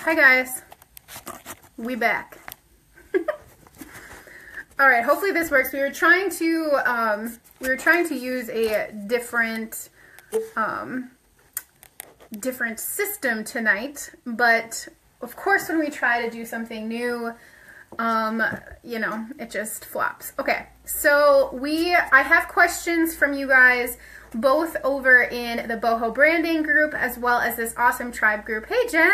Hi guys, we back. All right, hopefully this works. We were trying to use a different different system tonight, but of course when we try to do something new, you know, it just flops. Okay, so I have questions from you guys both over in the Boho Branding group as well as this awesome tribe group. Hey Jen!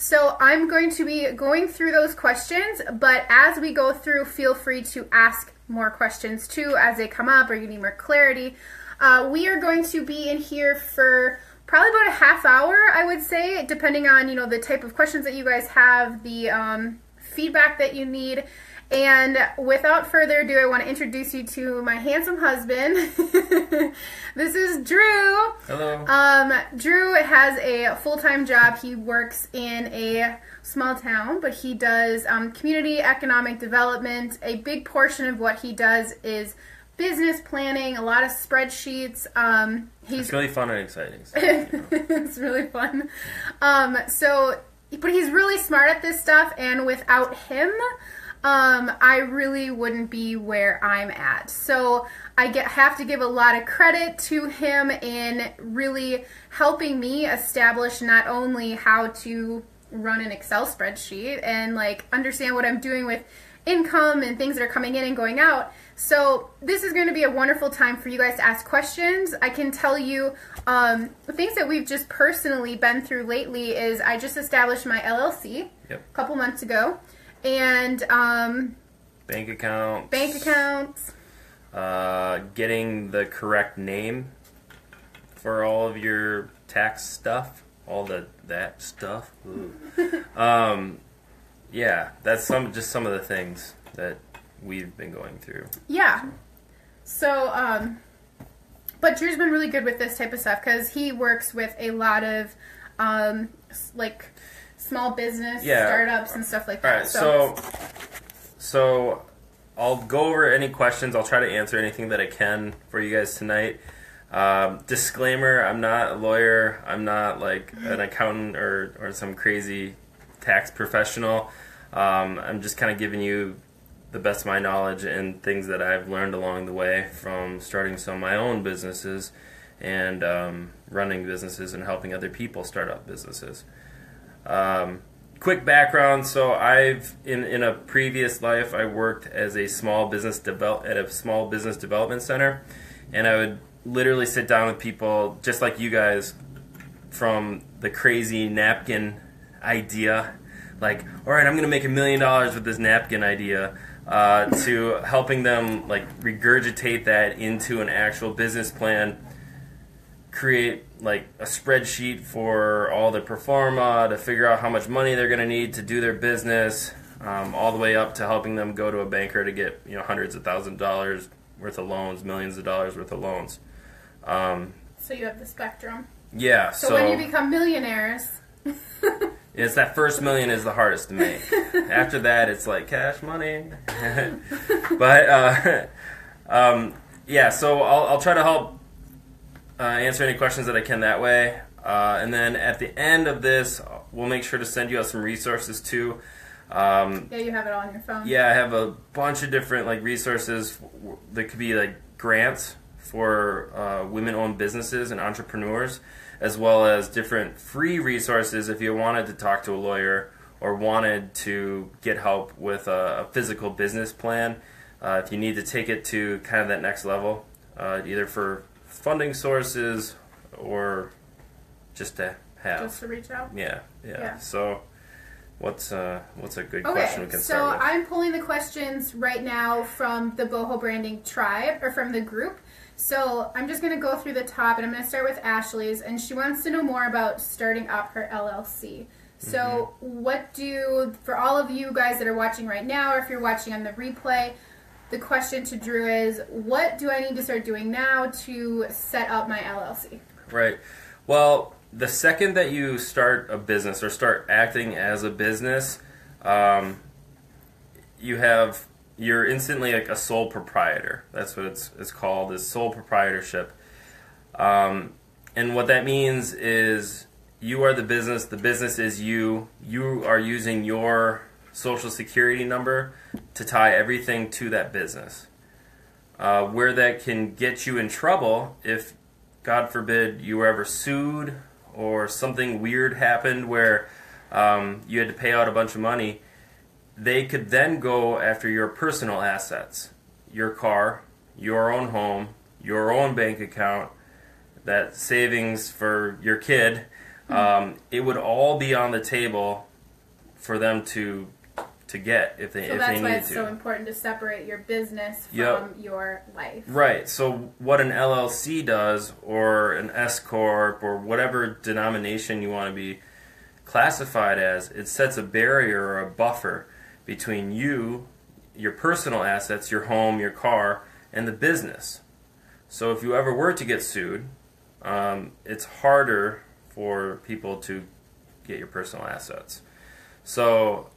So I'm going to be going through those questions, but as we go through, feel free to ask more questions too as they come up or you need more clarity. We are going to be in here for probably about a half hour, I would say, depending on, you know, the type of questions that you guys have, the feedback that you need. And without further ado, I want to introduce you to my handsome husband. This is Drew. Hello. Drew has a full-time job. He works in a small town, but he does community economic development. A big portion of what he does is business planning, a lot of spreadsheets. It's really fun and exciting. So, It's really fun. But he's really smart at this stuff, and without him, I really wouldn't be where I'm at. So I have to give a lot of credit to him in really helping me establish not only how to run an Excel spreadsheet and like understand what I'm doing with income and things that are coming in and going out. So this is going to be a wonderful time for you guys to ask questions. I can tell you things that we've just personally been through lately is I just established my LLC a couple months ago. And bank accounts, getting the correct name for all of your tax stuff, that stuff. Yeah, that's just some of the things that we've been going through. Yeah. So, but Drew's been really good with this type of stuff because he works with a lot of like small business startups and stuff like that. All right, so I'll go over any questions. I'll try to answer anything that I can for you guys tonight. Disclaimer, I'm not a lawyer. I'm not like an accountant or some crazy tax professional. I'm just kind of giving you the best of my knowledge and things that I've learned along the way from starting some of my own businesses and running businesses and helping other people start up businesses. Quick background. So in a previous life I worked as a small business development center, and I would literally sit down with people just like you guys, from the crazy napkin idea, like, all right, I'm gonna make $1 million with this napkin idea, to helping them like regurgitate that into an actual business plan, create like a spreadsheet for all the pro forma to figure out how much money they're going to need to do their business, all the way up to helping them go to a banker to get, you know, hundreds of thousands of dollars worth of loans, millions of dollars worth of loans. So you have the spectrum. Yeah. So when you become millionaires, it's that first million is the hardest to make. After that, it's like cash money. But yeah. So I'll try to help answer any questions that I can that way. And then at the end of this, we'll make sure to send you out some resources too. Yeah, you have it all on your phone. Yeah, I have a bunch of different like resources that could be like grants for women-owned businesses and entrepreneurs, as well as different free resources if you wanted to talk to a lawyer or wanted to get help with a physical business plan. If you need to take it to kind of that next level, either for funding sources or just to have. Just to reach out? Yeah. So what's a good question we can start with? So I'm pulling the questions right now from the Boho Branding tribe, or from the group. So I'm just going to go through the top, and I'm going to start with Ashley's, and she wants to know more about starting up her LLC. So for all of you guys that are watching right now, or if you're watching on the replay, the question to Drew is, what do I need to start doing now to set up my LLC? Right. Well, the second that you start a business or start acting as a business, you're instantly like a sole proprietor. That's what it's called, is sole proprietorship. And what that means is you are the business is you. You are using your social security number to tie everything to that business. Where that can get you in trouble if, God forbid, you were ever sued or something weird happened where you had to pay out a bunch of money, they could then go after your personal assets, your car, your own home, your own bank account, that savings for your kid. It would all be on the table for them to get if they So if that's they why need it's to. so important to separate your business from Yep. your life. Right. So what an LLC does, or an S corp, or whatever denomination you want to be classified as, it sets a barrier or a buffer between you, your personal assets, your home, your car, and the business. So if you ever were to get sued, it's harder for people to get your personal assets. So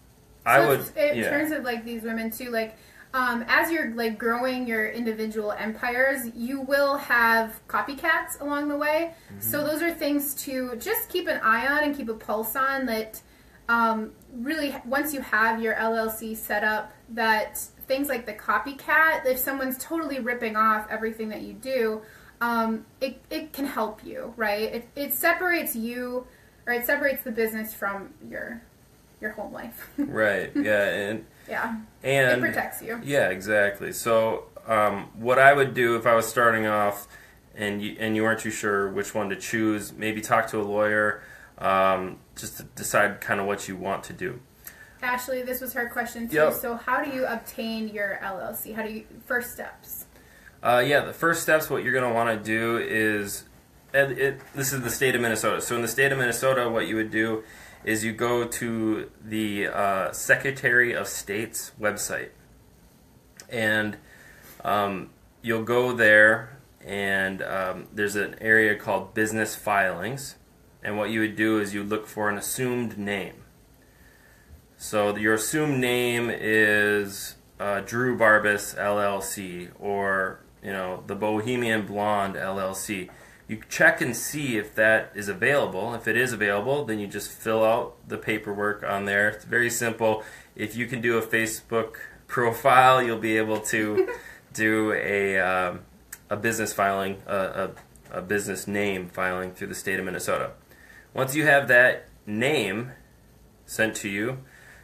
I would, in terms of like these women too, like as you're like growing your individual empires, you will have copycats along the way. So those are things to just keep an eye on and keep a pulse on. That really, once you have your LLC set up, that things like the copycat, if someone's totally ripping off everything that you do, it can help you, right? It separates you, or it separates the business from your home life. Right. Yeah. Yeah. And it protects you. Yeah, exactly. So what I would do if I was starting off and you weren't too sure which one to choose, maybe talk to a lawyer just to decide kind of what you want to do. Ashley, this was her question too. Yep. So how do you obtain your LLC? How do you, first steps? The first steps, what you're going to want to do is, this is the state of Minnesota. So in the state of Minnesota, what you would do is you go to the Secretary of State's website. And you'll go there, and there's an area called Business Filings. And what you would do is you look for an assumed name. So your assumed name is Drew Barbas LLC, or the Bohemian Blonde LLC. You check and see if that is available. If it is available, then you just fill out the paperwork on there. It's very simple. If you can do a Facebook profile, you'll be able to do a business filing, a business name filing through the state of Minnesota. Once you have that name sent to you,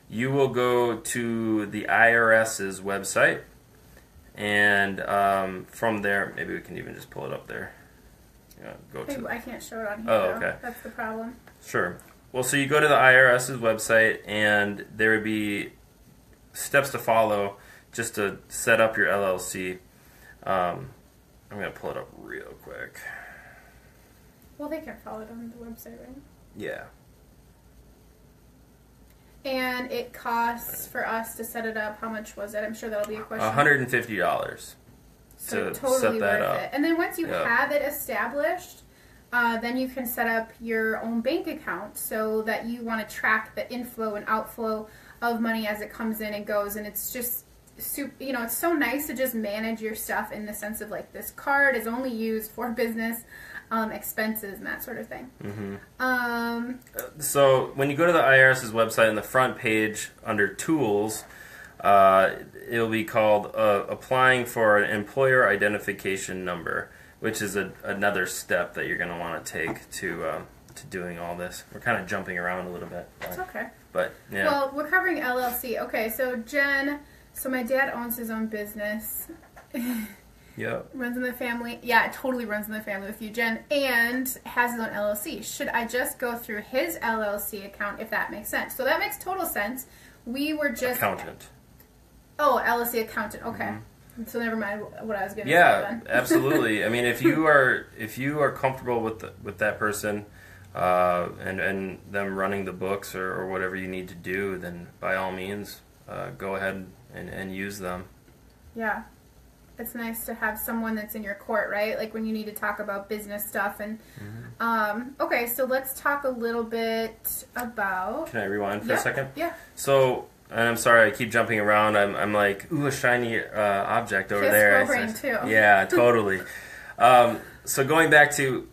you will go to the IRS's website, and from there, maybe we can even just pull it up there. I can't show it on here. Oh, though. okay. That's the problem. Sure. Well, so you go to the IRS's website, and there would be steps to follow just to set up your LLC. I'm going to pull it up real quick. Well, they can follow it on the website, right? Yeah. And it costs for us to set it up. How much was it? I'm sure that'll be a question. $150. So to totally set that worth up. it. And then once you Yep. have it established, then you can set up your own bank account so that you want to track the inflow and outflow of money as it comes in and goes. And it's just it's so nice to just manage your stuff in the sense of like, this card is only used for business expenses and that sort of thing. So when you go to the IRS's website, on the front page under Tools, it'll be called Applying for an Employer Identification Number, which is another step that you're going to want to take to doing all this. We're kind of jumping around a little bit. It's okay. But, yeah. Well, we're covering LLC. Okay, so Jen, so my dad owns his own business. Yep. Runs in the family. Yeah, it totally runs in the family with you, Jen. And has his own LLC. Should I just go through his LLC account, if that makes sense? So that makes total sense. We were just... Accountant. Oh, LLC accountant. Okay. So never mind what I was going to say Yeah, then. absolutely. I mean, if you are comfortable with that person and them running the books or whatever you need to do, then by all means, go ahead and use them. Yeah. It's nice to have someone that's in your court, right? Like when you need to talk about business stuff. And okay, so let's talk a little bit about... Can I rewind for a second? Yeah. So, and I'm sorry, I keep jumping around. I'm like, ooh, a shiny object over Kiss there. brain too. Yeah, totally. So going back to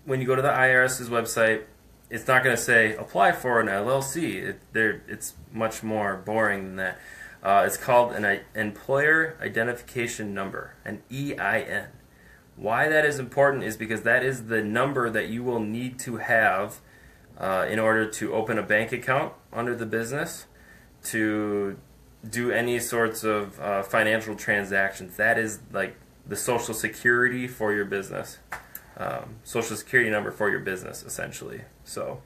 when you go to the IRS's website, it's not going to say apply for an LLC. It's much more boring than that. It's called an employer identification number, an EIN. Why that is important is because that is the number that you will need to have in order to open a bank account under the business, to do any sorts of financial transactions. That is like the social security for your business, social security number for your business, essentially. So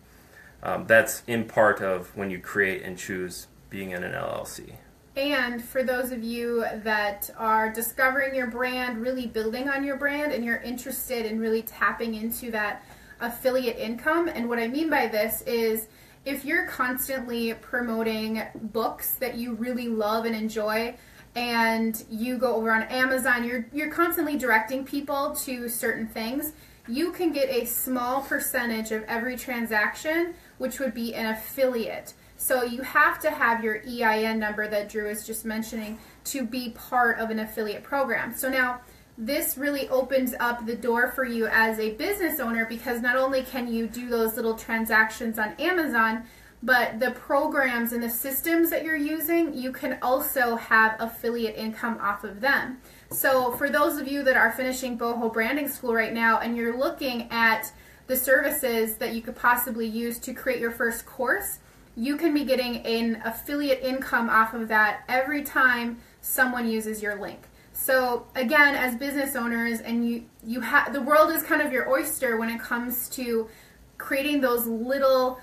that's in part of when you create and choose being in an LLC. And for those of you that are discovering your brand, really building on your brand, and you're interested in really tapping into that affiliate income, and what I mean by this is if you're constantly promoting books that you really love and enjoy, and you go over on Amazon, you're constantly directing people to certain things, you can get a small percentage of every transaction, which would be an affiliate. So you have to have your EIN number that Drew was just mentioning to be part of an affiliate program. So now this really opens up the door for you as a business owner, because not only can you do those little transactions on Amazon, but the programs and the systems that you're using, you can also have affiliate income off of them. So for those of you that are finishing Boho Branding School right now and you're looking at the services that you could possibly use to create your first course, you can be getting an affiliate income off of that every time someone uses your link. So again, as business owners, and the world is kind of your oyster when it comes to creating those little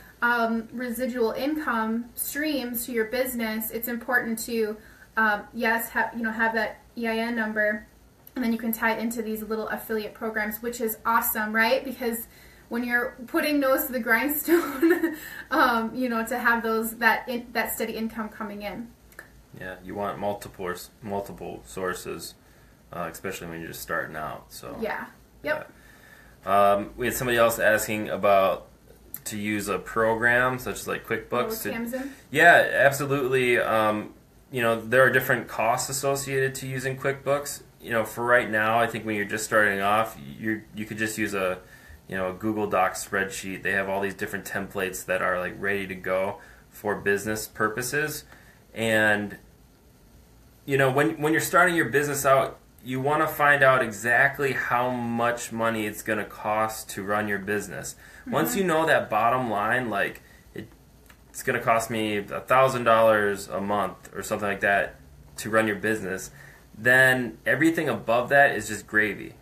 residual income streams to your business. It's important to have that EIN number, and then you can tie it into these little affiliate programs, which is awesome, right? Because when you're putting nose to the grindstone, to have that steady income coming in. Yeah, you want multiple sources, especially when you're just starting out. So yeah, yep. Yeah. We had somebody else asking about to use a program such as like QuickBooks. Yeah, absolutely. There are different costs associated to using QuickBooks. For right now, I think when you're just starting off, you could just use a Google Docs spreadsheet. They have all these different templates that are like ready to go for business purposes. And when you're starting your business out, you want to find out exactly how much money it's going to cost to run your business. Mm-hmm. Once you know that bottom line, like it's going to cost me $1,000 a month or something like that to run your business, then everything above that is just gravy.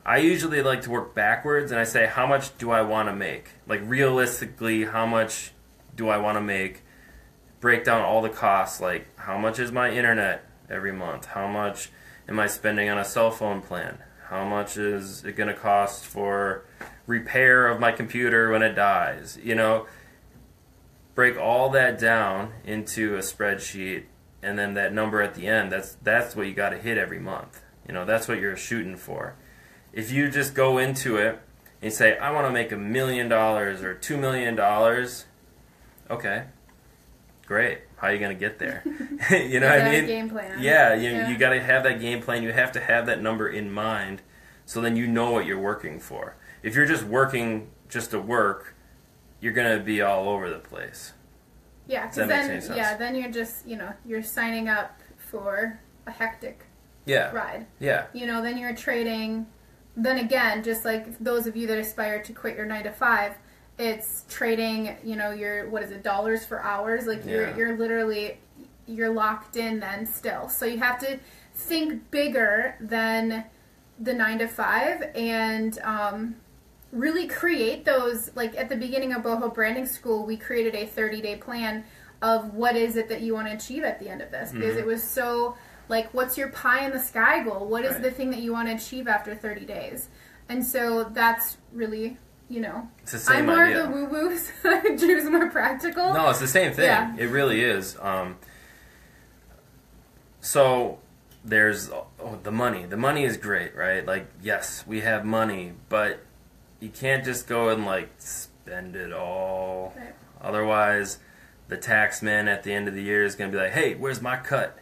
I usually like to work backwards, and I say, how much do I want to make? Like, realistically, how much do I want to make? Break down all the costs, like, how much is my internet every month? How much am I spending on a cell phone plan? How much is it going to cost for repair of my computer when it dies? Break all that down into a spreadsheet, and then that number at the end, that's what you got to hit every month. That's what you're shooting for. If you just go into it and say, I want to make $1 million or $2 million, okay, great. How are you going to get there? You know what I mean? A game plan. Yeah, you got to have that game plan. You have to have that number in mind, so then you know what you're working for. If you're just working just to work, you're going to be all over the place. Yeah, because then you're just, you're signing up for a hectic ride. Yeah. Then you're trading. Then again, just like those of you that aspire to quit your 9-to-5, it's trading, your, dollars for hours. Like you're literally, you're locked in then still. So you have to think bigger than the 9-to-5 and really create those. Like at the beginning of Boho Branding School, we created a 30-day plan of what is it that you want to achieve at the end of this. Because it was so... Like, what's your pie in the sky goal? What is the thing that you want to achieve after 30 days? And so that's really, It's the same I'm more idea. of the woo-woos. Drew's more practical. No, it's the same thing. Yeah. It really is. So there's the money. The money is great, right? Like, yes, we have money, but you can't just go and, like, spend it all. Right. Otherwise, the tax man at the end of the year is going to be like, hey, where's my cut?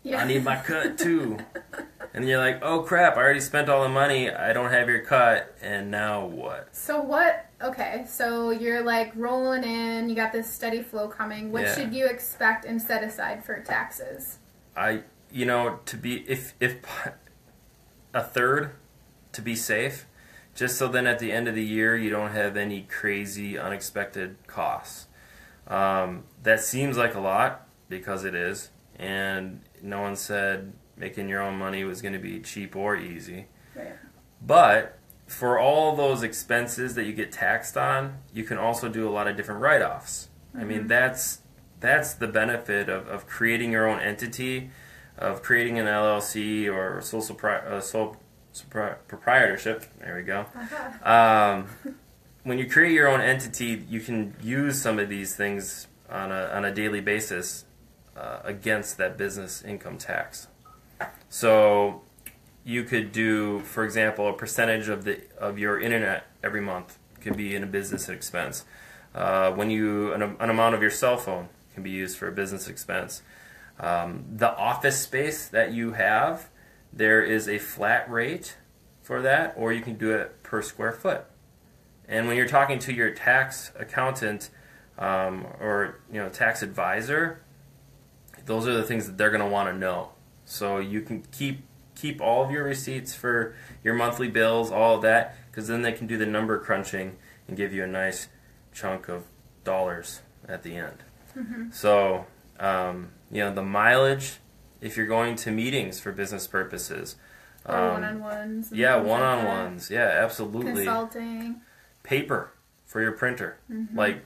Yeah. I need my cut too. And you're like, oh crap, I already spent all the money, I don't have your cut, and now what? So what okay, so you're like rolling in, you got this steady flow coming. What Yeah. should you expect and set aside for taxes? To be if a third to be safe, just so then at the end of the year you don't have any crazy unexpected costs. That seems like a lot because it is, and no one said making your own money was going to be cheap or easy. Right. But for all those expenses that you get taxed on, you can also do a lot of different write-offs. I mean, that's the benefit of creating your own entity, of creating an LLC or sole proprietorship. There we go. When you create your own entity, you can use some of these things on a daily basis against that business income tax. So you could do, for example, a percentage of your internet every month could be in a business expense. An amount of your cell phone can be used for a business expense. The office space that you have, there is a flat rate for that, or you can do it per square foot. And when you're talking to your tax accountant or tax advisor, those are the things that they're going to want to know. So you can keep all of your receipts for your monthly bills, all of that, because then they can do the number crunching and give you a nice chunk of dollars at the end. Mm-hmm. So, the mileage, if you're going to meetings for business purposes. Or one-on-ones. Yeah, one-on-ones. Yeah, absolutely. Consulting. Paper for your printer. Mm-hmm. Like,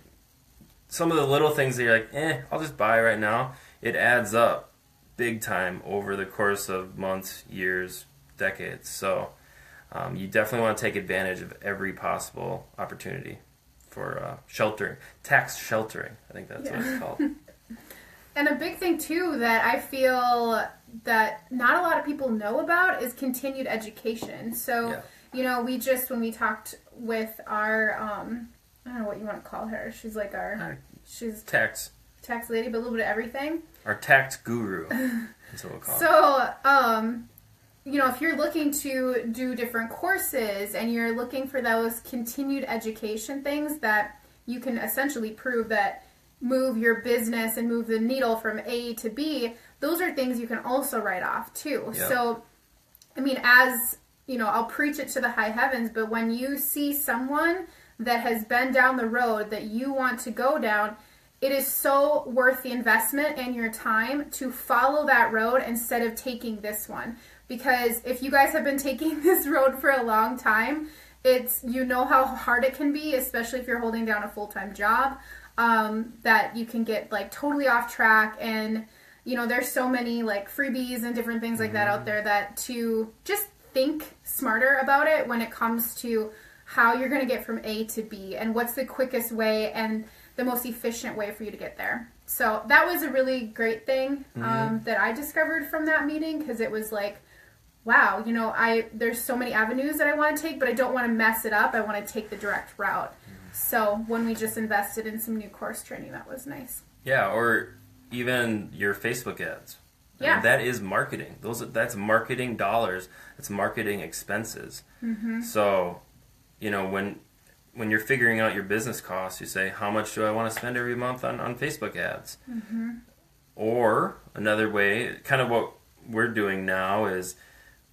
some of the little things that you're like, I'll just buy right now. It adds up big time over the course of months, years, decades. So you definitely want to take advantage of every possible opportunity for sheltering, tax sheltering. I think that's what it's called. And a big thing too that I feel that not a lot of people know about is continued education. So, when we talked with our, I don't know what you want to call her. She's like she's tax lady, but a little bit of everything. Our tax guru. That's what we'll call her. So, if you're looking to do different courses and you're looking for those continued education things that you can essentially prove that move your business and move the needle from A to B, those are things you can also write off too. Yep. So, as I'll preach it to the high heavens, but when you see someone that has been down the road that you want to go down, it is so worth the investment and your time to follow that road instead of taking this one. Because if you guys have been taking this road for a long time, it's how hard it can be, especially if you're holding down a full-time job, that you can get like totally off track. And there's so many like freebies and different things like that out there that to just think smarter about it when it comes to how you're going to get from A to B and what's the quickest way and the most efficient way for you to get there. So that was a really great thing that I discovered from that meeting, because it was like, wow, there's so many avenues that I want to take, but I don't want to mess it up. I want to take the direct route. So when we just invested in some new course training, that was nice. Yeah, or even your Facebook ads. I mean, that is marketing. That's marketing dollars. That's marketing expenses. Mm-hmm. So, when you're figuring out your business costs, you say, how much do I want to spend every month on Facebook ads? Mm-hmm. Or another way, kind of what we're doing now is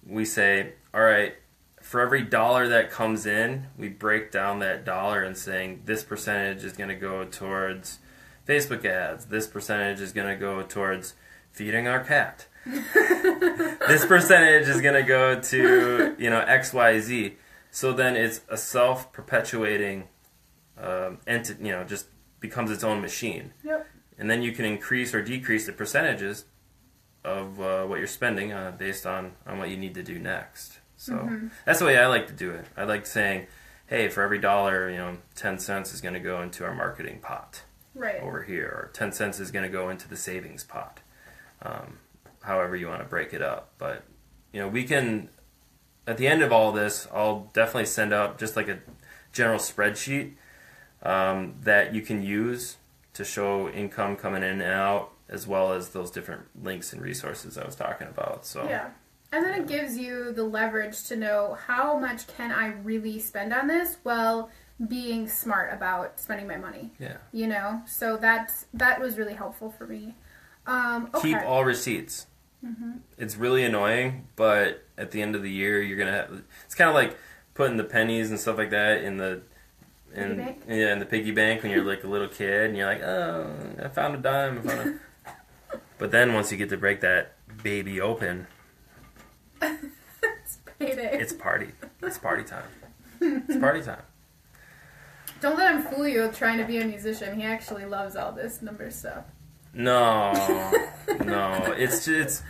we say, all right, for every dollar that comes in, we break down that dollar and saying this percentage is going to go towards Facebook ads. This percentage is going to go towards feeding our cat. This percentage is going to go to, XYZ. So then it's a self-perpetuating entity, just becomes its own machine. Yep. And then you can increase or decrease the percentages of what you're spending based on what you need to do next. So that's the way I like to do it. I like saying, hey, for every dollar, 10 cents is going to go into our marketing pot over here, or 10 cents is going to go into the savings pot. However you want to break it up. But, we can, at the end of all this, I'll definitely send out just like a general spreadsheet that you can use to show income coming in and out, as well as those different links and resources I was talking about. So yeah. And then it gives you the leverage to know how much can I really spend on this? Well, being smart about spending my money. Yeah. You know, so that was really helpful for me. Okay. Keep all receipts. Mm-hmm. It's really annoying, but at the end of the year, you're gonna have. It's kind of like putting the pennies and stuff like that in the piggy bank when you're like a little kid, and you're like, oh, I found a dime. But then once you get to break that baby open, it's payday. It's party. It's party time. It's party time. Don't let him fool you trying to be a musician. He actually loves all this number stuff. No. It's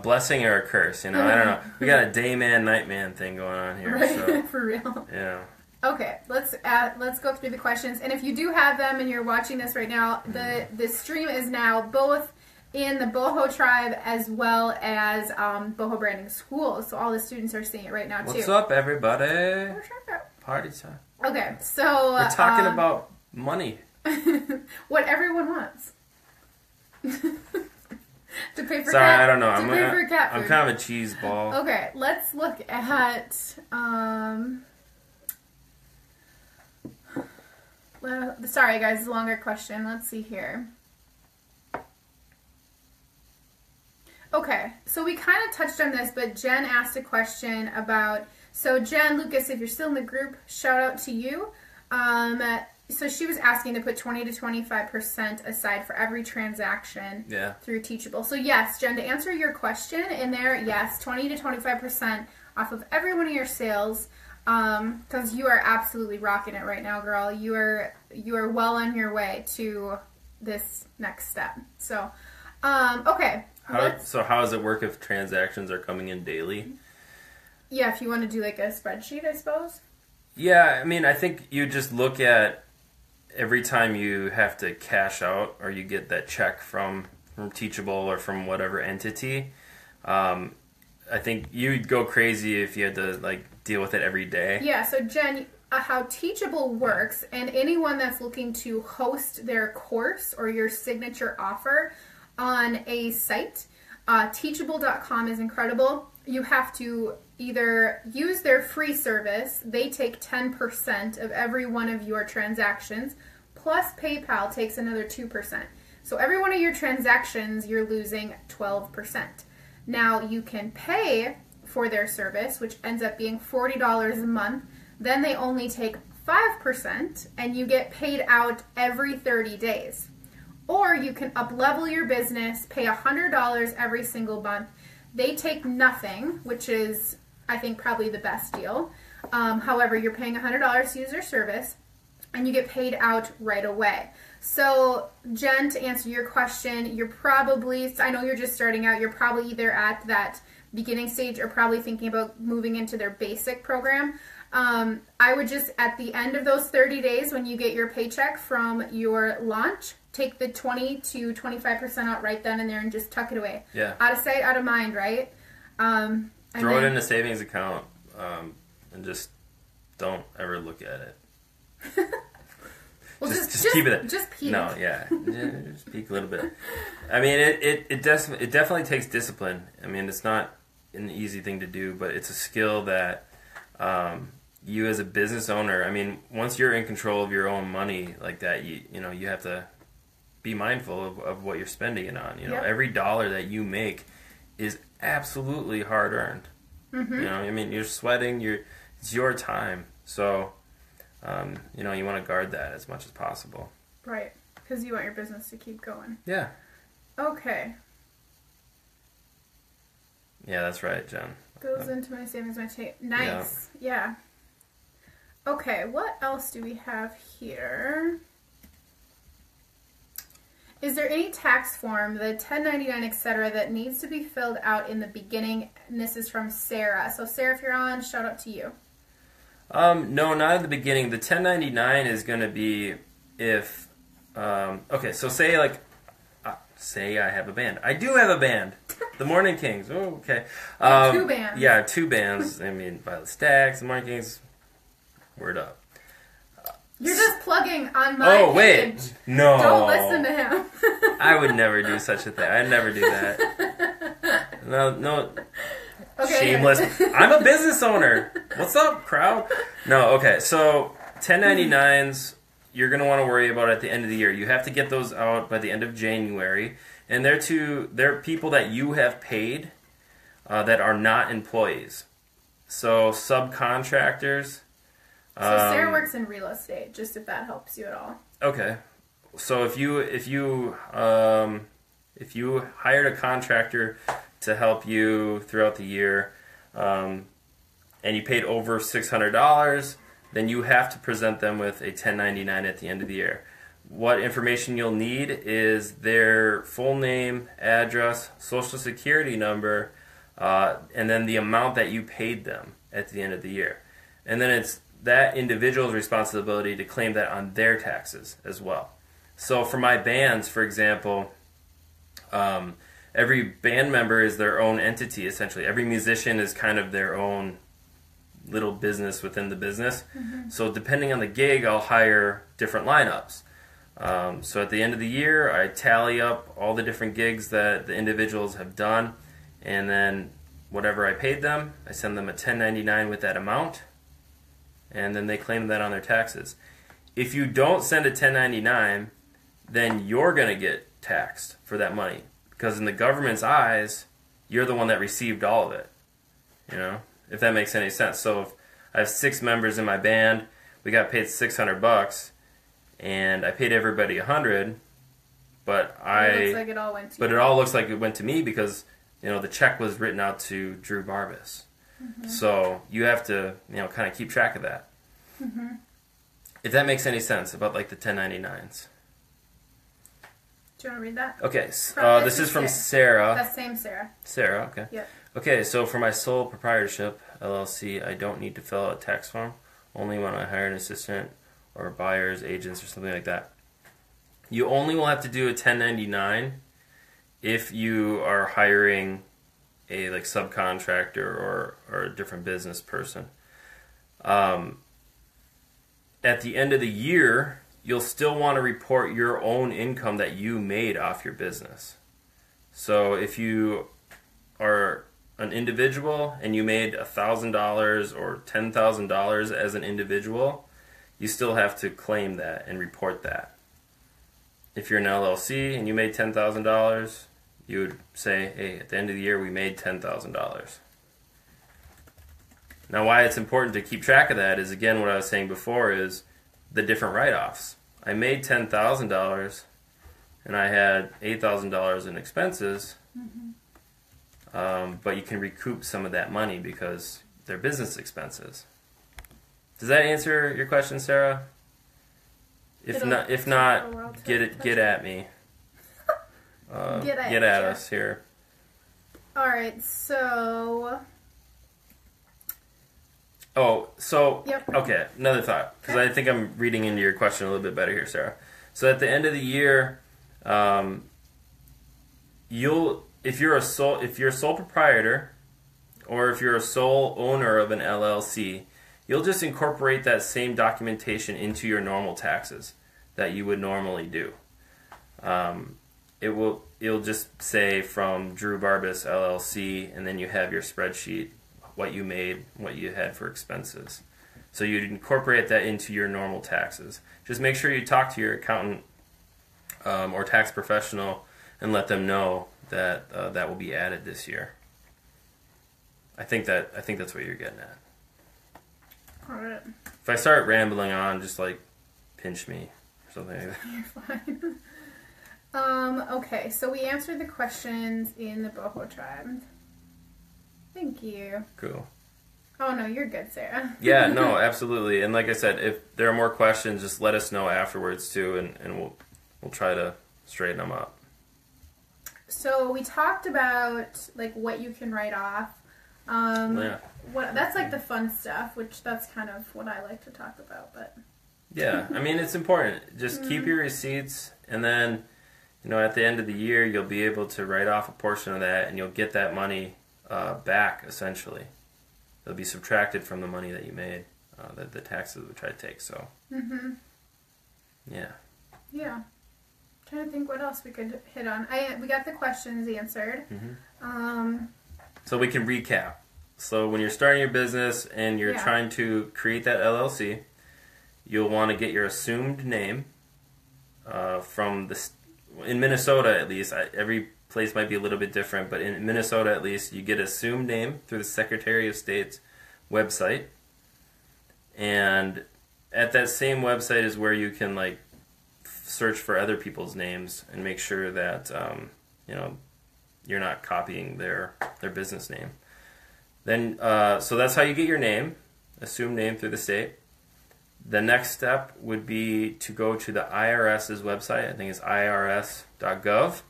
blessing or a curse, you know. I don't know. We got a day man, night man thing going on here. Right, so. for real. Yeah. Okay, let's go through the questions. And if you do have them and you're watching this right now, the stream is now both in the Boho Tribe as well as Boho Branding School. So all the students are seeing it right now too. What's up, everybody? Party time. Okay, so we're talking about money. What everyone wants. To pay for Sorry, cat, I don't know. I'm kind of a cheese ball. Okay, let's look at well, sorry guys, it's a longer question. Let's see here. Okay, so we kind of touched on this, but Jen asked a question about, so Jen, Lucas, if you're still in the group, shout out to you. So she was asking to put 20 to 25% aside for every transaction through Teachable. So yes, Jen, to answer your question in there, yes, 20 to 25% off of every one of your sales, because you are absolutely rocking it right now, girl. You are well on your way to this next step. So, okay. So how does it work if transactions are coming in daily? Yeah, if you want to do like a spreadsheet, I suppose. Yeah, I mean, I think you just look at every time you have to cash out or you get that check from Teachable or from whatever entity. I think you'd go crazy if you had to like deal with it every day. Yeah, so Jen, how Teachable works, and anyone that's looking to host their course or your signature offer on a site, teachable.com is incredible. You have to either use their free service. They take 10% of every one of your transactions, plus PayPal takes another 2%. So every one of your transactions, you're losing 12%. Now you can pay for their service, which ends up being $40 a month. Then they only take 5%, and you get paid out every 30 days. Or you can up-level your business, pay $100 every single month. They take nothing, which is, I think, probably the best deal. However, you're paying $100 to use their service, and you get paid out right away. So, Jen, to answer your question, you're probably, I know you're just starting out, you're probably either at that beginning stage or probably thinking about moving into their basic program. I would just, at the end of those 30 days, when you get your paycheck from your launch, take the 20 to 25% out right then and there and just tuck it away. Yeah. Out of sight, out of mind, right? Throw it in a savings account and just don't ever look at it. Well, just keep it. Just peek. No, yeah. Just peek a little bit. I mean, it definitely takes discipline. I mean, it's not an easy thing to do, but it's a skill that you as a business owner, I mean, once you're in control of your own money like that, you have to be mindful of what you're spending it on. Yep. Every dollar that you make is absolutely hard earned. Mm-hmm. I mean, you're sweating. It's your time. So, you want to guard that as much as possible. Right, because you want your business to keep going. Yeah. Okay. Yeah, that's right, Jen. Goes into my savings, my tape. Nice. Yeah. Okay, what else do we have here? Is there any tax form, the 1099, etc., that needs to be filled out in the beginning? And this is from Sarah. So, Sarah, if you're on, shout out to you. No, not at the beginning. The 1099 is going to be if... okay, so say I have a band. I do have a band. The Morning Kings. Oh, okay. 2 bands. Yeah, 2 bands. I mean, Violet Stacks, the Morning Kings. Word up. You're just plugging on my page. Wait. No. Don't listen to him. I would never do such a thing. I'd never do that. No. Okay, Shameless. I'm a business owner. What's up, crowd? No, okay. So 1099s, you're going to want to worry about at the end of the year. You have to get those out by the end of January, and they're people that you have paid that are not employees. So subcontractors. So Sarah works in real estate, just if that helps you at all. Okay. So if you hired a contractor to help you throughout the year, and you paid over $600, then you have to present them with a 1099 at the end of the year. What information you'll need is their full name, address, social security number, and then the amount that you paid them at the end of the year. And then it's that individual's responsibility to claim that on their taxes as well. So for my bands, for example, every band member is their own entity, essentially. Every musician is kind of their own little business within the business. Mm-hmm. So depending on the gig, I'll hire different lineups. So at the end of the year, I tally up all the different gigs that the individuals have done, and then whatever I paid them, I send them a 1099 with that amount, and then they claim that on their taxes. If you don't send a 1099, then you're going to get taxed for that money, because in the government's eyes, you're the one that received all of it. You know, if that makes any sense. So if I have 6 members in my band, we got paid $600, and I paid everybody $100, but it looks like it all went to you. It all looks like it went to me because, you know, the check was written out to Drew Barbas. Mm-hmm. So you have to, you know, kind of keep track of that. Mm-hmm. If that makes any sense about like the 1099s. Do you want to read that? Okay, this is from Sarah. That same Sarah. Sarah, okay. Yep. Okay, so for my sole proprietorship, LLC, I don't need to fill out a tax form, only when I hire an assistant or buyer's agents or something like that. You only will have to do a 1099 if you are hiring a like subcontractor or a different business person. At the end of the year, you'll still want to report your own income that you made off your business. So if you are an individual and you made $1,000 or $10,000 as an individual, you still have to claim that and report that. If you're an LLC and you made $10,000, you would say, hey, at the end of the year we made $10,000. Now why it's important to keep track of that is, again, what I was saying before, is the different write-offs. I made $10,000 and I had $8,000 in expenses, but you can recoup some of that money because they're business expenses. Does that answer your question, Sarah? If not, get at me. Get at us here. All right, so. Yep. Okay, another thought, because I think I'm reading into your question a little bit better here, Sarah. So at the end of the year, if you're a sole proprietor, or if you're a sole owner of an LLC, you'll just incorporate that same documentation into your normal taxes that you would normally do. It'll just say from Drew Barbas LLC, and then you have your spreadsheet, what you made, what you had for expenses. So you'd incorporate that into your normal taxes. Just make sure you talk to your accountant or tax professional and let them know that that will be added this year. I think that's what you're getting at. All right. If I start rambling on, just like pinch me or something like that. You're fine. Okay, so we answered the questions in the Boho tribe. Thank you. Cool. Oh, no, you're good, Sarah. Yeah, no, absolutely. And like I said, if there are more questions, just let us know afterwards, too, and we'll try to straighten them up. So we talked about, like, what you can write off. Yeah. That's, like, the fun stuff, which that's kind of what I like to talk about, but... Yeah, I mean, it's important. Just keep your receipts, and then, you know, at the end of the year, you'll be able to write off a portion of that, and you'll get that money back, essentially. It'll be subtracted from the money that you made, that the taxes would try to take, so. Yeah. Yeah. I'm trying to think what else we could hit on. We got the questions answered. So we can recap. So when you're starting your business and you're trying to create that LLC, you'll want to get your assumed name from the in Minnesota at least. Every place might be a little bit different, but in Minnesota at least, you get assumed name through the Secretary of State's website, and at that same website is where you can like search for other people's names and make sure that you're not copying their business name. Then so that's how you get your name, assumed name through the state. The next step would be to go to the IRS's website. I think it's irs.gov.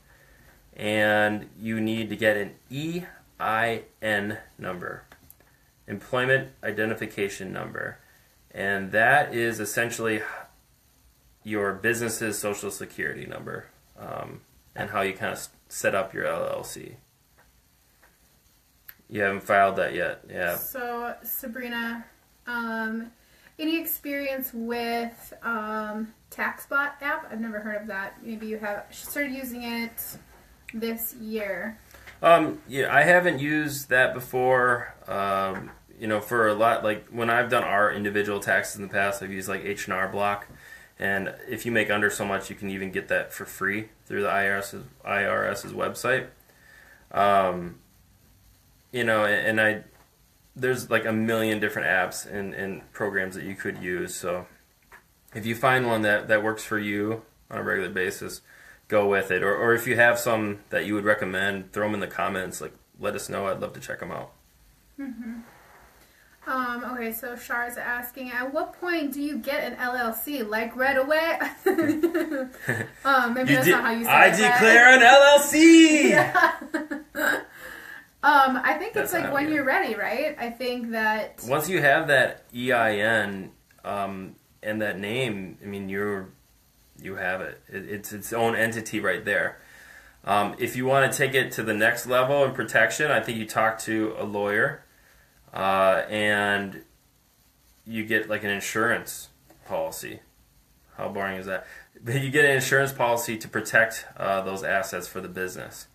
And you need to get an EIN number, Employment Identification Number. And that is essentially your business's social security number, and how you kind of set up your LLC. You haven't filed that yet, yeah. So, Sabrina, any experience with TaxBot app? I've never heard of that. Maybe you have. She started using it this year. Yeah, I haven't used that before. For a lot, like when I've done our individual taxes in the past, I've used like H&R Block, and if you make under so much, you can even get that for free through the IRS's website. There's like a million different apps and programs that you could use. So if you find one that works for you on a regular basis, go with it. Or if you have some that you would recommend, throw them in the comments. Like, let us know. I'd love to check them out. Mm-hmm. Okay, so Char's asking, at what point do you get an LLC? Like right away? Maybe that's not how you say it. I declare an LLC! Yeah. I think it's like when you're ready, right? I think that once you have that EIN and that name, I mean, you have it. It's its own entity right there. If you want to take it to the next level in protection, I think you talk to a lawyer. And you get like an insurance policy. How boring is that? But you get an insurance policy to protect those assets for the business.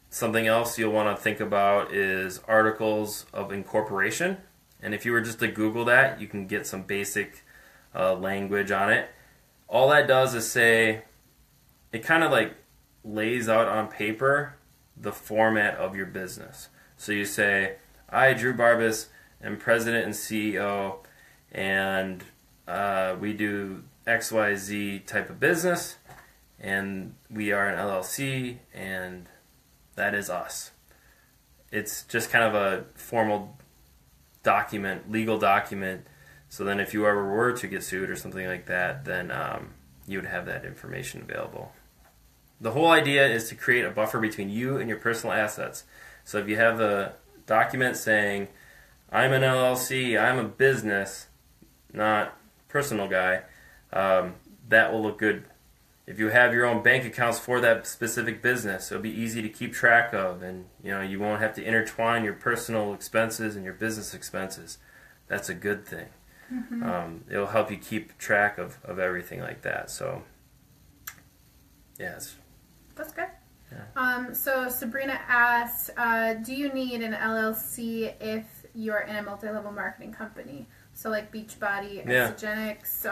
Something else you'll want to think about is articles of incorporation. And if you were just to Google that, you can get some basic language on it. All that does is say, it kind of like lays out on paper the format of your business. So you say, I, Drew Barbas, am president and CEO, and we do XYZ type of business, and we are an LLC, and that is us. It's just kind of a formal document, legal document, so then if you ever were to get sued or something like that, then you would have that information available. The whole idea is to create a buffer between you and your personal assets. So if you have a document saying, I'm an LLC, I'm a business, not personal guy, that will look good. If you have your own bank accounts for that specific business, it'll be easy to keep track of, and you won't have to intertwine your personal expenses and your business expenses. That's a good thing. Mm-hmm. It'll help you keep track of everything like that. So, yes. That's good. Yeah. So Sabrina asked, do you need an LLC if you're in a multi-level marketing company? So like Beachbody, Exogenics,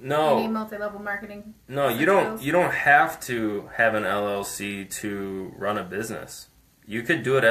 any multi-level marketing. No, you don't have to have an LLC to run a business. You could do it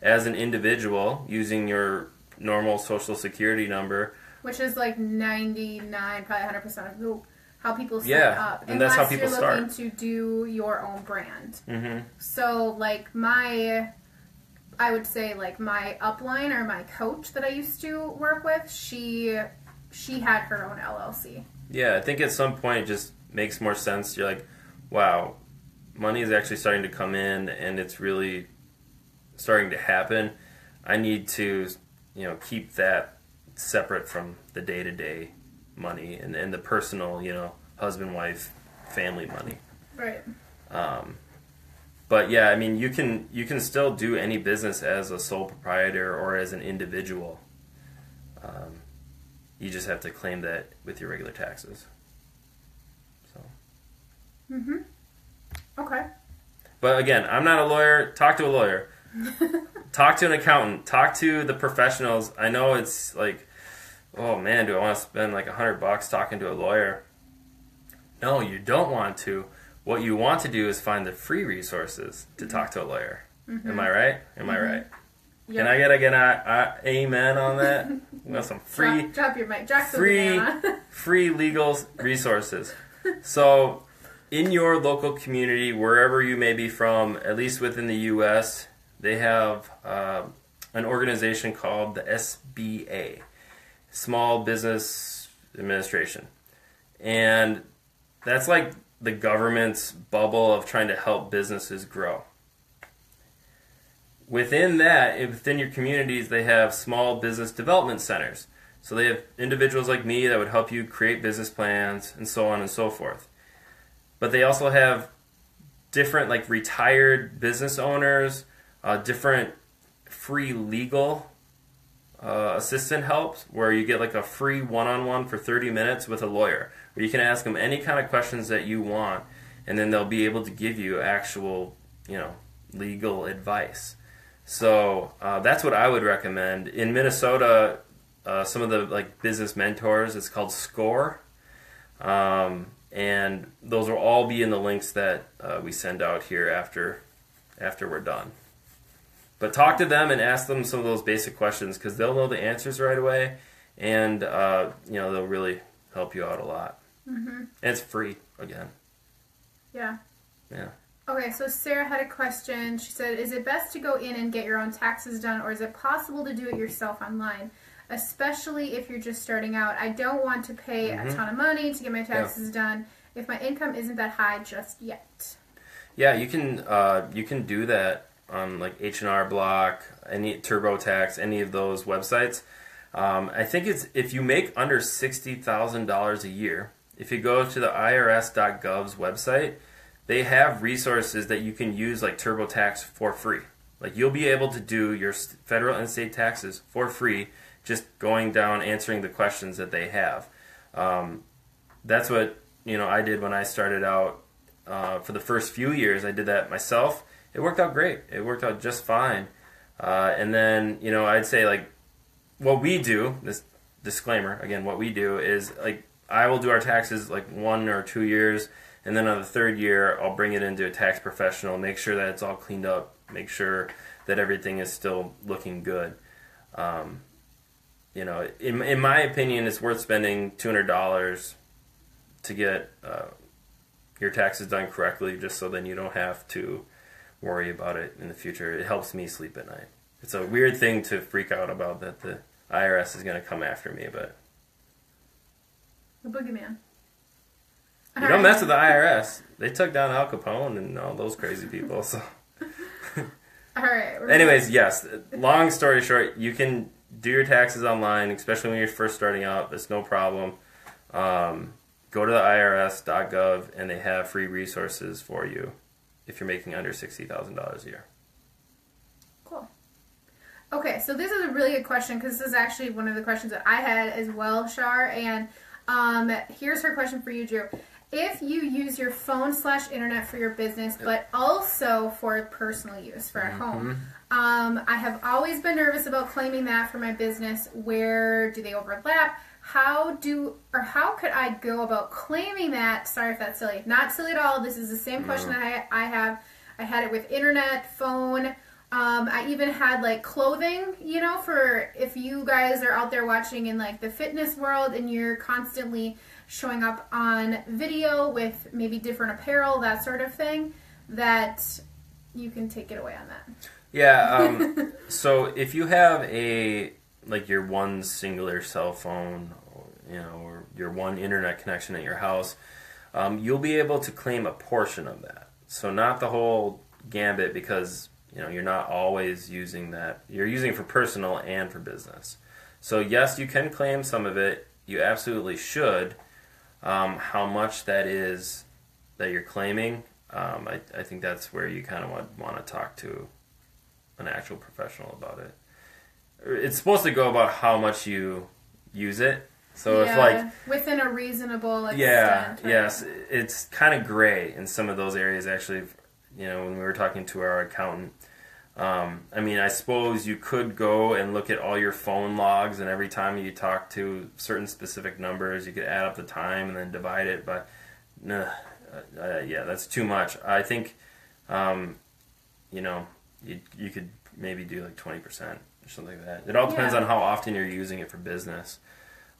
as an individual using your normal social security number. Which is like 99, probably 100% of how people set up. And that's how people start. Unless you're looking to do your own brand. Mm-hmm. So like I would say like my upline or my coach that I used to work with, she had her own LLC. Yeah, I think at some point it just makes more sense. You're like, wow, money is actually starting to come in and it's really starting to happen. I need to, keep that separate from the day-to-day money and the personal, husband, wife, family money. Right. But yeah, I mean, you can still do any business as a sole proprietor or as an individual. You just have to claim that with your regular taxes. So. Mhm. Okay. But again, I'm not a lawyer. Talk to a lawyer. Talk to an accountant. Talk to the professionals. I know it's like, oh man, do I want to spend like $100 talking to a lawyer? No, you don't want to. What you want to do is find the free resources to talk to a lawyer. Am I right? Am I right? Yep. Can I get a amen on that? We want some free, drop your mic. Drop free legal resources. So, in your local community, wherever you may be from, at least within the U.S., they have an organization called the SBA, Small Business Administration. And that's like the government's bubble of trying to help businesses grow. Within that, within your communities, they have small business development centers. So they have individuals like me that would help you create business plans and so on and so forth. But they also have different like retired business owners, different free legal assistant help where you get like a free one-on-one for 30 minutes with a lawyer where you can ask them any kind of questions that you want and then they'll be able to give you actual, legal advice. So that's what I would recommend. In Minnesota, some of the like business mentors, it's called SCORE. And those will all be in the links that we send out here after we're done. But talk to them and ask them some of those basic questions because they'll know the answers right away, and they'll really help you out a lot. Mm-hmm. And it's free again. Yeah. Yeah. Okay, so Sarah had a question. She said, is it best to go in and get your own taxes done, or is it possible to do it yourself online? Especially if you're just starting out. I don't want to pay a ton of money to get my taxes done if my income isn't that high just yet. Yeah, you can do that on like H&R Block, any TurboTax, any of those websites. I think it's if you make under $60,000 a year, if you go to the IRS.gov's website, they have resources that you can use like TurboTax for free. Like you'll be able to do your federal and state taxes for free just going down answering the questions that they have. That's what I did when I started out. For the first few years, I did that myself. It worked out great. It worked out just fine. And then I'd say like what we do. This disclaimer again. What we do is like I will do our taxes like 1 or 2 years. And then on the third year, I'll bring it into a tax professional, make sure that it's all cleaned up, make sure that everything is still looking good. In my opinion, it's worth spending $200 to get your taxes done correctly, just so then you don't have to worry about it in the future. It helps me sleep at night. It's a weird thing to freak out about that the IRS is going to come after me, but the boogeyman. You don't mess with the IRS. They took down Al Capone and all those crazy people. So, all right. Anyways, yes. Long story short, you can do your taxes online, especially when you're first starting out. It's no problem. Go to the IRS.gov, and they have free resources for you if you're making under $60,000 a year. Cool. Okay, so this is a really good question because this is actually one of the questions that I had as well, Shar. And here's her question for you, Drew. If you use your phone/internet for your business, but also for personal use for at home, I have always been nervous about claiming that for my business. Where do they overlap? How could I go about claiming that? Sorry if that's silly. Not silly at all. This is the same question that I have. I had it with internet, phone. I even had like clothing, for if you guys are out there watching in like the fitness world and you're constantly showing up on video with maybe different apparel, that sort of thing, that you can take it away on that. Yeah. So if you have your one singular cell phone, or your one internet connection at your house, you'll be able to claim a portion of that. So not the whole gambit because you're not always using that. You're using it for personal and for business. So yes, you can claim some of it. You absolutely should. How much that is that you're claiming, I think that's where you kind of want to talk to an actual professional about it. It's supposed to go about how much you use it. So if within a reasonable extent. Yeah, yes, it's kind of gray in some of those areas actually. When we were talking to our accountant, I mean, I suppose you could go and look at all your phone logs, and every time you talk to certain specific numbers, you could add up the time and then divide it. But yeah, that's too much. I think, you know, you could maybe do like 20% or something like that. It all depends on how often you're using it for business.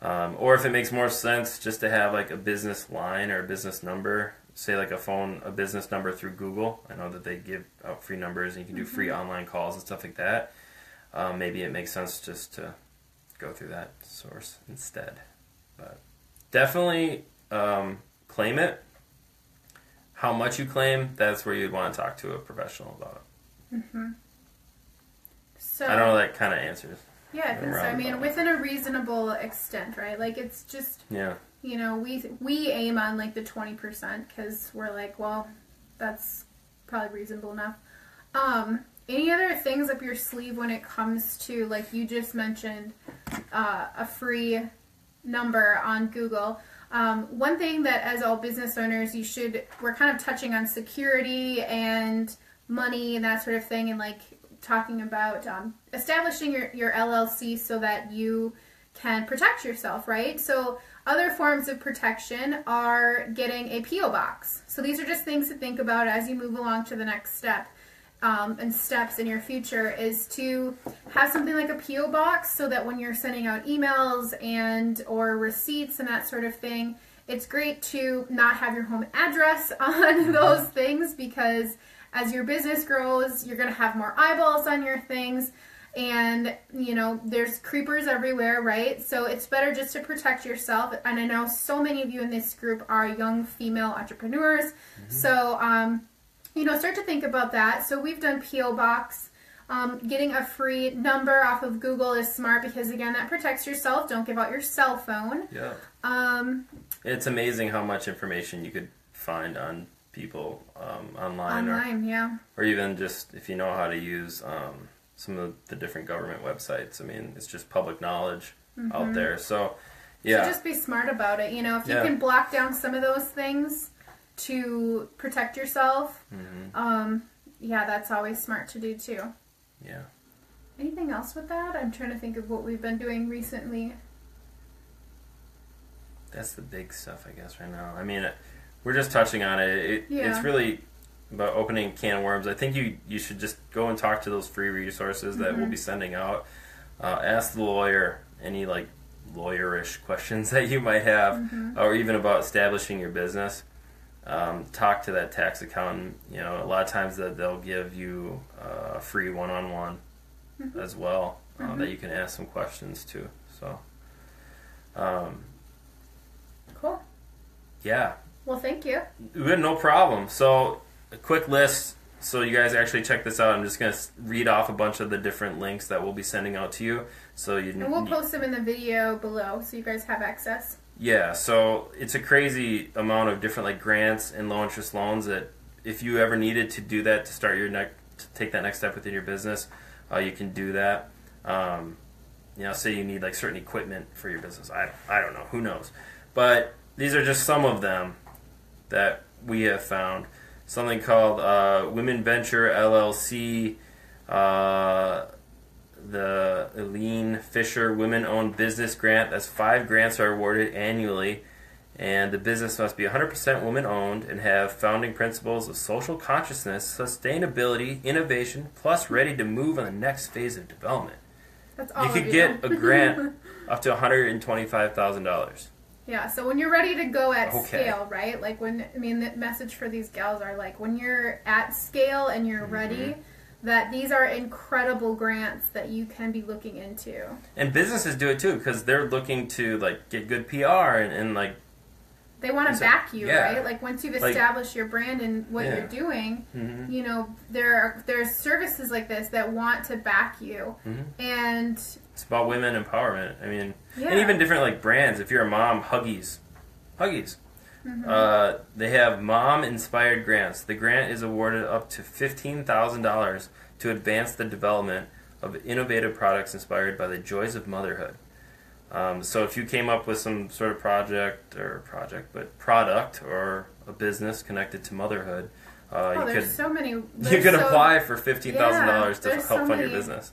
Or if it makes more sense just to have like a business line or a business number, say like a business number through Google. I know that they give out free numbers and you can do free online calls and stuff like that. Maybe it makes sense just to go through that source instead. But definitely claim it. How much you claim, that's where you'd want to talk to a professional about it. So I don't know, that kind of answers. Yeah, I think so. I mean, within a reasonable extent, right? Like, it's just, you know, we aim on, like, the 20% because we're like, well, that's probably reasonable enough. Any other things up your sleeve when it comes to, like you just mentioned, a free number on Google? One thing that as all business owners, we're kind of touching on security and money and that sort of thing, and, like, talking about establishing your LLC so that you can protect yourself, right? So other forms of protection are getting a P.O. box. So these are just things to think about as you move along to the next step. And steps in your future is to have something like a P.O. box so that when you're sending out emails or receipts and that sort of thing, it's great to not have your home address on those things, because as your business grows, you're going to have more eyeballs on your things, and, you know, there's creepers everywhere, right? So it's better just to protect yourself. And I know so many of you in this group are young female entrepreneurs. So, you know, start to think about that. So we've done P.O. Box. Getting a free number off of Google is smart because, again, that protects yourself. Don't give out your cell phone. Yeah. It's amazing how much information you could find on people online, or even just if you know how to use some of the different government websites. I mean, it's just public knowledge out there. So, yeah. So just be smart about it. You know, if you can block down some of those things to protect yourself, yeah, that's always smart to do too. Yeah. Anything else with that? I'm trying to think of what we've been doing recently. That's the big stuff, I guess, right now. I mean, we're just touching on it. It's really about opening a can of worms. I think you should just go and talk to those free resources that we'll be sending out. Ask the lawyer any, like, lawyerish questions that you might have, or even about establishing your business. Talk to that tax accountant. You know, a lot of times they'll give you a free one-on-one as well that you can ask some questions to. So, cool. Yeah. Well, thank you. No problem. So, a quick list so you guys actually check this out. I'm just going to read off a bunch of the different links that we'll be sending out to you. And we'll post them in the video below so you guys have access. Yeah, so it's a crazy amount of different, like, grants and low interest loans that if you ever needed to do that to start to take that next step within your business, you can do that. You know, say you need, like, certain equipment for your business. I don't know. Who knows? But these are just some of them that we have found. Something called Women Venture LLC, the Eileen Fisher Women-Owned Business Grant. That's 5 grants are awarded annually, and the business must be 100% woman-owned and have founding principles of social consciousness, sustainability, innovation, plus ready to move on the next phase of development. That's all you could get a grant up to $125,000. Yeah, so when you're ready to go at scale, right? Like the message for these gals are like, when you're at scale and you're ready, that these are incredible grants that you can be looking into. And businesses do it too, because they're looking to, like, get good PR and like, they want to back you, right? Like, once you've established your brand and what you're doing, you know, there's services like this that want to back you. And it's about women empowerment. I mean, and even different, like, brands. If you're a mom, Huggies. They have mom-inspired grants. The grant is awarded up to $15,000 to advance the development of innovative products inspired by the joys of motherhood. So if you came up with some sort of product or a business connected to motherhood, There's so many. You could apply for $15,000 to there's help so fund your many business.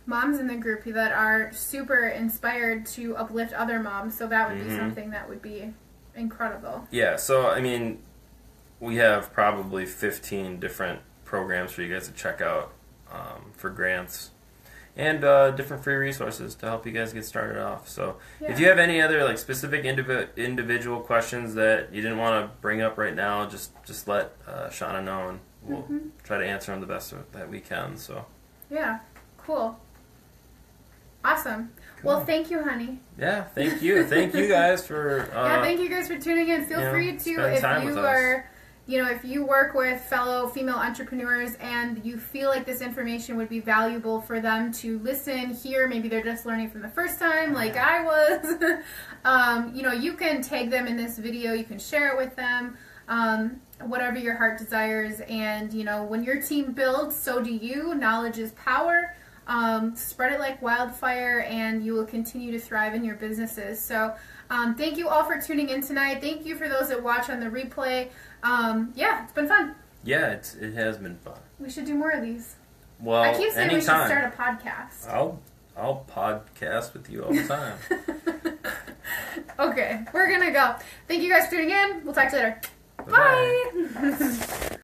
Moms in the group that are super inspired to uplift other moms, so that would be something that would be incredible. Yeah, so I mean, we have probably 15 different programs for you guys to check out for grants and different free resources to help you guys get started off. So if you have any other like specific individual questions that you didn't want to bring up right now, just let Shauna know, and we'll try to answer them the best that we can. So yeah, cool. Awesome. Cool. Well, thank you, honey. Yeah, thank you. Thank you guys for thank you guys for tuning in. Feel free to, if you are, if you work with fellow female entrepreneurs and you feel like this information would be valuable for them to listen, hear, maybe they're just learning from the first time like I was, you can tag them in this video, you can share it with them, whatever your heart desires, and when your team builds, so do you. Knowledge is power. Spread it like wildfire, and you will continue to thrive in your businesses. So thank you all for tuning in tonight. Thank you for those that watch on the replay. It's been fun. Yeah, it has been fun. We should do more of these. Well, I keep saying anytime. We should start a podcast. I'll podcast with you all the time. Okay, we're gonna go. Thank you guys for tuning in. We'll talk to you later. Bye. Bye.